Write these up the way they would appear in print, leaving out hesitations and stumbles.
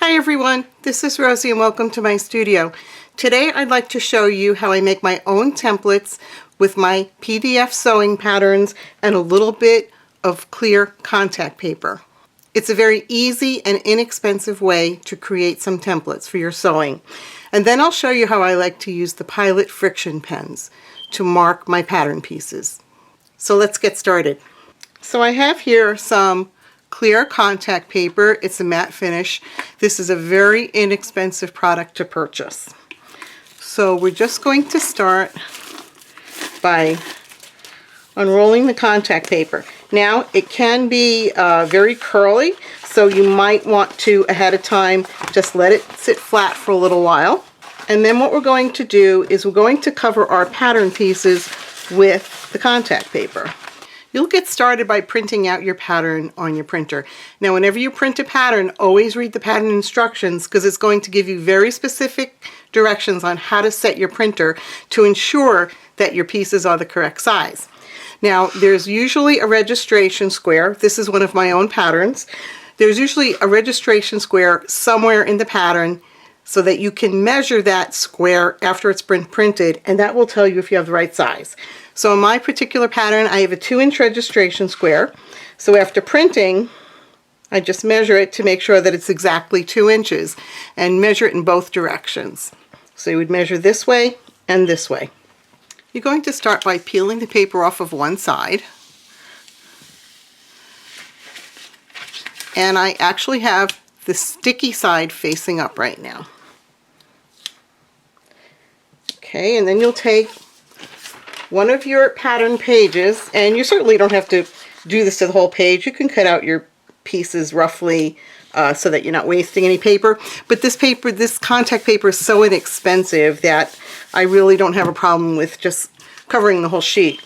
Hi everyone, this is Rosie and welcome to my studio. Today I'd like to show you how I make my own templates with my PDF sewing patterns and a little bit of clear contact paper. It's a very easy and inexpensive way to create some templates for your sewing. And then I'll show you how I like to use the Pilot Frixion pens to mark my pattern pieces. So let's get started. So I have here some clear contact paper. It's a matte finish. This is a very inexpensive product to purchase. So we're just going to start by unrolling the contact paper. Now it can be very curly, so you might want to ahead of time just let it sit flat for a little while. And then what we're going to do is we're going to cover our pattern pieces with the contact paper. You'll get started by printing out your pattern on your printer. Now whenever you print a pattern, always read the pattern instructions because it's going to give you very specific directions on how to set your printer to ensure that your pieces are the correct size. Now there's usually a registration square. This is one of my own patterns. There's usually a registration square somewhere in the pattern so that you can measure that square after it's been printed, and that will tell you if you have the right size. So in my particular pattern, I have a 2-inch registration square. So after printing, I just measure it to make sure that it's exactly 2 inches and measure it in both directions. So you would measure this way and this way. You're going to start by peeling the paper off of one side. And I actually have the sticky side facing up right now. Okay, and then you'll take one of your pattern pages, and you certainly don't have to do this to the whole page. You can cut out your pieces roughly so that you're not wasting any paper. But this contact paper is so inexpensive that I really don't have a problem with just covering the whole sheet.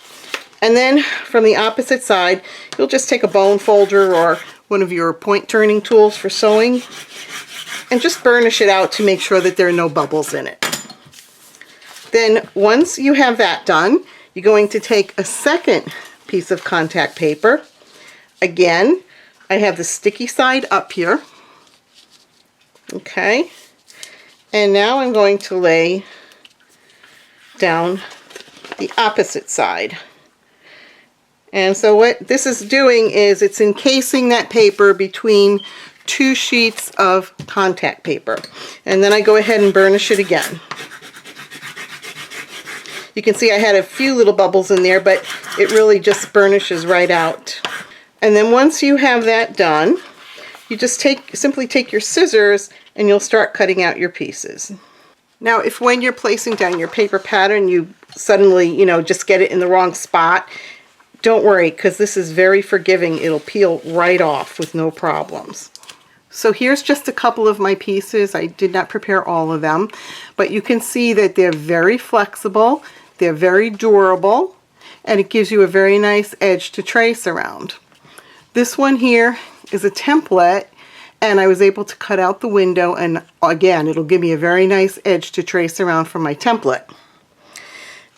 And then from the opposite side, you'll just take a bone folder or one of your point turning tools for sewing and just burnish it out to make sure that there are no bubbles in it. Then once you have that done, you're going to take a second piece of contact paper. Again, I have the sticky side up here. Okay. And now I'm going to lay down the opposite side. And so what this is doing is it's encasing that paper between 2 sheets of contact paper. And then I go ahead and burnish it again. You can see I had a few little bubbles in there, but it really just burnishes right out. And then once you have that done, you just simply take your scissors and you'll start cutting out your pieces. Now if when you're placing down your paper pattern you suddenly, just get it in the wrong spot, don't worry, because this is very forgiving. It'll peel right off with no problems. So here's just a couple of my pieces. I did not prepare all of them, but you can see that they're very flexible, they're very durable, and it gives you a very nice edge to trace around. This one here is a template, and I was able to cut out the window, and again, it'll give me a very nice edge to trace around from my template.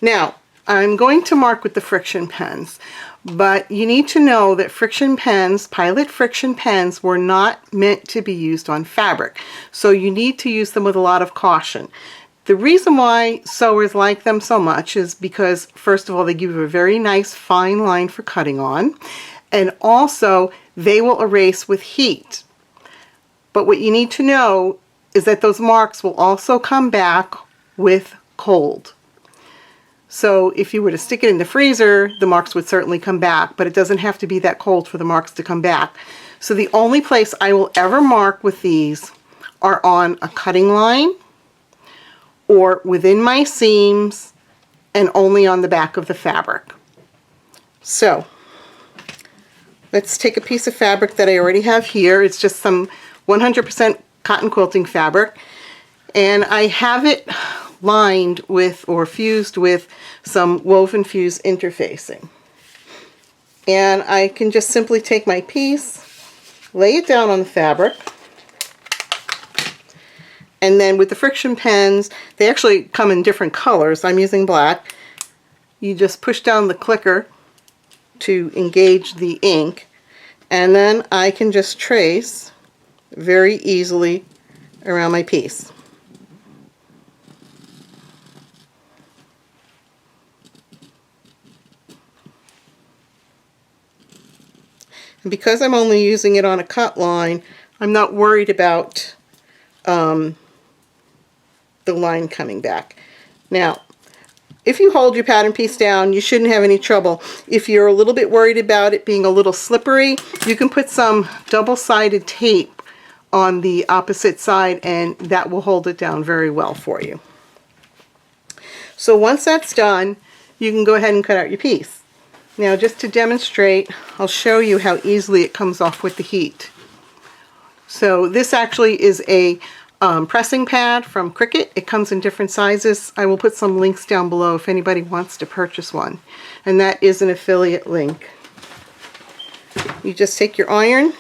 Now, I'm going to mark with the Frixion pens, but you need to know that Frixion pens, Pilot Frixion pens, were not meant to be used on fabric. So you need to use them with a lot of caution. The reason why sewers like them so much is because, first of all, they give you a very nice fine line for cutting on, and also they will erase with heat. But what you need to know is that those marks will also come back with cold. So if you were to stick it in the freezer, the marks would certainly come back, but it doesn't have to be that cold for the marks to come back. So the only place I will ever mark with these are on a cutting line or within my seams and only on the back of the fabric. So let's take a piece of fabric that I already have here. It's just some 100% cotton quilting fabric, and I have it lined with or fused with some woven fuse interfacing. And I can just simply take my piece, lay it down on the fabric, and then with the Frixion pens, they actually come in different colors. I'm using black. You just push down the clicker to engage the ink, and then I can just trace very easily around my piece. And because I'm only using it on a cut line, I'm not worried about the line coming back. Now, if you hold your pattern piece down, you shouldn't have any trouble. If you're a little bit worried about it being a little slippery, you can put some double-sided tape on the opposite side and that will hold it down very well for you. So once that's done, you can go ahead and cut out your piece. Now just to demonstrate, I'll show you how easily it comes off with the heat. So this actually is a pressing pad from Cricut. It comes in different sizes. I will put some links down below if anybody wants to purchase one. And that is an affiliate link. You just take your iron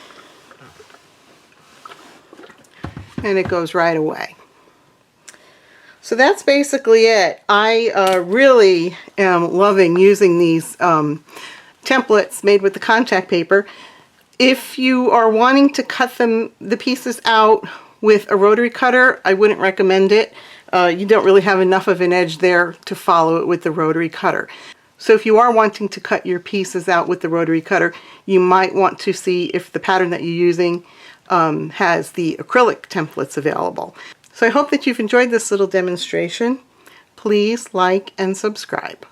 and it goes right away. So that's basically it. I really am loving using these templates made with the contact paper. If you are wanting to cut the pieces out with a rotary cutter, I wouldn't recommend it. You don't really have enough of an edge there to follow it with the rotary cutter. So if you are wanting to cut your pieces out with the rotary cutter, you might want to see if the pattern that you're using has the acrylic templates available. So I hope that you've enjoyed this little demonstration. Please like and subscribe.